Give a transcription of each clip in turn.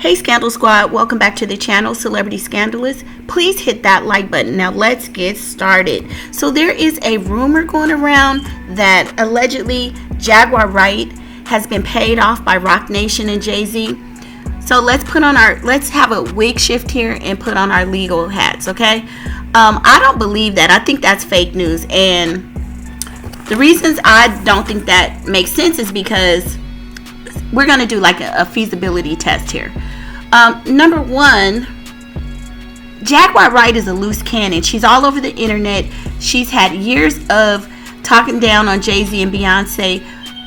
Hey Scandal Squad, welcome back to the channel, Celebrity Scandalous. Please hit that like button. Now let's get started. So there is a rumor going around that allegedly Jaguar Wright has been paid off by Roc Nation and Jay Z. So let's have a wig shift here and put on our legal hats, okay? I don't believe that. I think that's fake news, and the reasons I don't think that makes sense is because we're going to do like a feasibility test here. Number one, Jaguar Wright is a loose cannon. She's all over the internet. She's had years of talking down on Jay Z and Beyonce.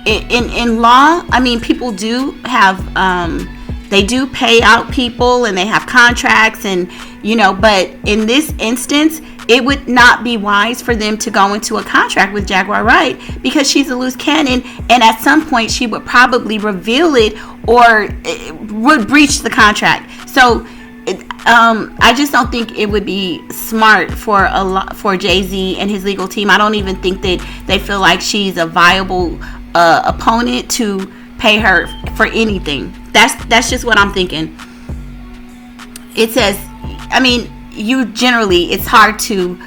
In law, I mean, people do have, they do pay out people and they have contracts and, but in this instance, it would not be wise for them to go into a contract with Jaguar Wright because she's a loose cannon, and at some point she would probably reveal it or would breach the contract. So I just don't think it would be smart for Jay Z and his legal team. I don't even think that they feel like she's a viable opponent to pay her for anything. That's just what I'm thinking. It says, it's hard to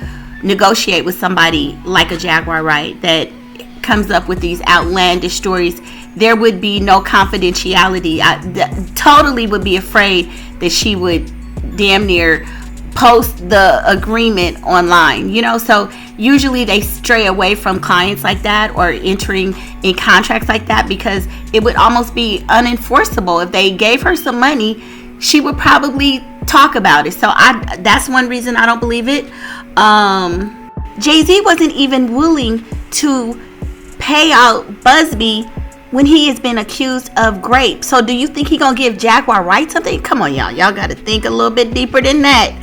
negotiate with somebody like a Jaguar Wright that comes up with these outlandish stories. There would be no confidentiality. I totally would be afraid that she would damn near post the agreement online, so usually they stray away from clients like that or entering in contracts like that because it would almost be unenforceable. If they gave her some money, she would probably talk about it. So that's one reason I don't believe it. Jay-Z wasn't even willing to pay out Busby when he has been accused of rape. So do you think he gonna give Jaguar Wright something? Come on, y'all gotta think a little bit deeper than that.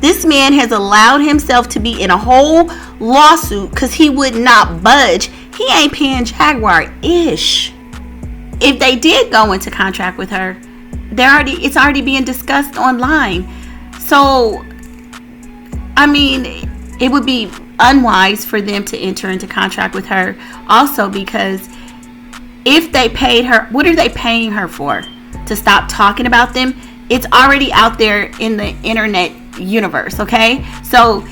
This man has allowed himself to be in a whole lawsuit because he would not budge. He ain't paying Jaguar ish. If they did go into contract with her, it's already being discussed online. So it would be unwise for them to enter into contract with her also, because if they paid her, what are they paying her for? To stop talking about them? It's already out there in the internet universe, okay? So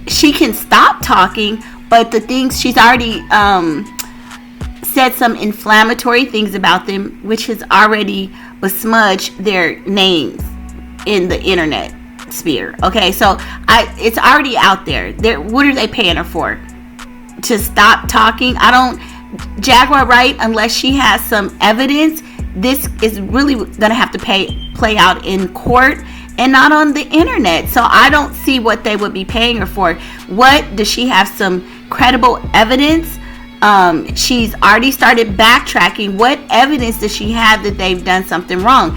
she can stop talking, but the things she's already said some inflammatory things about them, which has already besmudged their names in the internet sphere. Okay, so it's already out there. What are they paying her for? To stop talking? Jaguar Wright, unless she has some evidence, this is really gonna have to play out in court and not on the internet. So I don't see what they would be paying her for. What does she have? Some credible evidence? She's already started backtracking. What evidence does she have that they've done something wrong?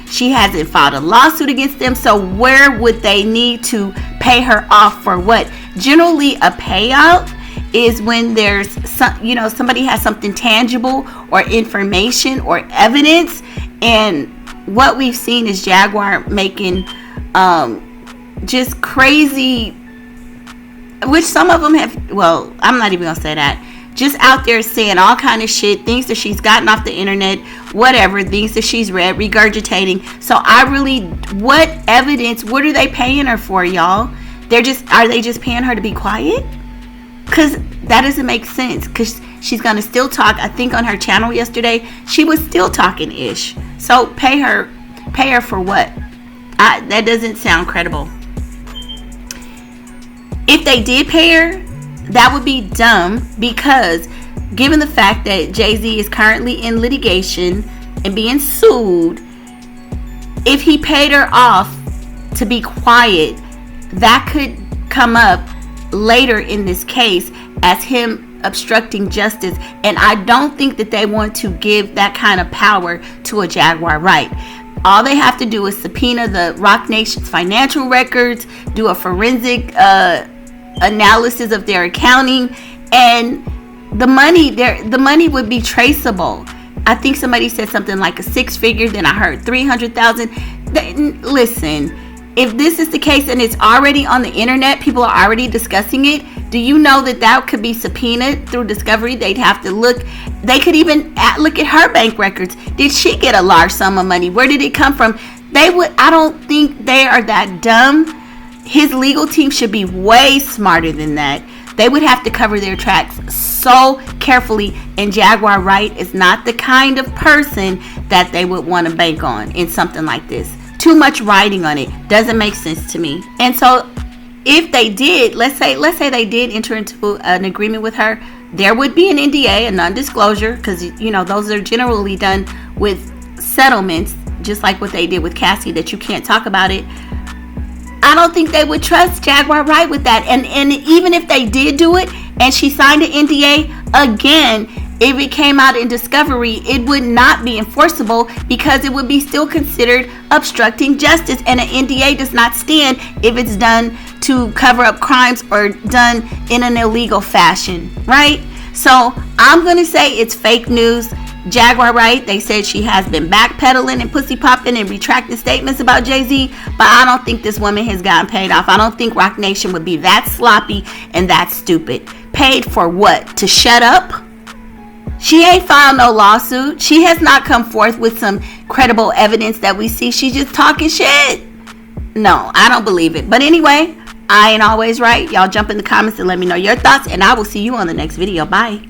She hasn't filed a lawsuit against them, so where would they need to pay her off for what? Generally, a payout is when there's somebody has something tangible or information or evidence, and what we've seen is Jaguar making just crazy, which some of them have, well, I'm not even gonna say that, just out there saying all kind of shit, things that she's gotten off the internet, whatever, things that she's read, regurgitating. So what evidence, what are they paying her for, y'all? Are they just paying her to be quiet? Because that doesn't make sense, because she's going to still talk. I think on her channel yesterday, she was still talking ish. So pay her for what? That doesn't sound credible. If they did pay her, that would be dumb, because given the fact that Jay Z is currently in litigation and being sued, if he paid her off to be quiet, that could come up later in this case as him obstructing justice, and I don't think that they want to give that kind of power to a Jaguar Wright. All they have to do is subpoena the Roc Nation's financial records, do a forensic analysis of their accounting, and the money would be traceable. I think somebody said something like a 6-figure, then I heard 300,000. Listen, if this is the case and it's already on the internet, people are already discussing it, do you know that that could be subpoenaed through discovery? They'd have to look. They could even look at her bank records. Did she get a large sum of money? Where did it come from? They would. I don't think they are that dumb. His legal team should be way smarter than that. They would have to cover their tracks so carefully, and Jaguar Wright is not the kind of person that they would want to bank on in something like this. Too much writing on it doesn't make sense to me. And so if they did, let's say they did enter into an agreement with her, there would be an NDA, a non-disclosure, because those are generally done with settlements, just like what they did with Cassie, that you can't talk about it. I don't think they would trust Jaguar Wright with that. And even if they did do it and she signed an NDA, again, if it came out in discovery, it would not be enforceable because it would be still considered obstructing justice. And an NDA does not stand if it's done to cover up crimes or done in an illegal fashion, right? So I'm going to say it's fake news. Jaguar Wright, they said she has been backpedaling and pussy popping and retracting statements about Jay Z, but I don't think this woman has gotten paid off. I don't think Roc Nation would be that sloppy and that stupid. Paid for what? To shut up? She ain't filed no lawsuit. She has not come forth with some credible evidence that we see. She's just talking shit. No, I don't believe it. But anyway, I ain't always right. Y'all jump in the comments and let me know your thoughts, and I will see you on the next video. Bye.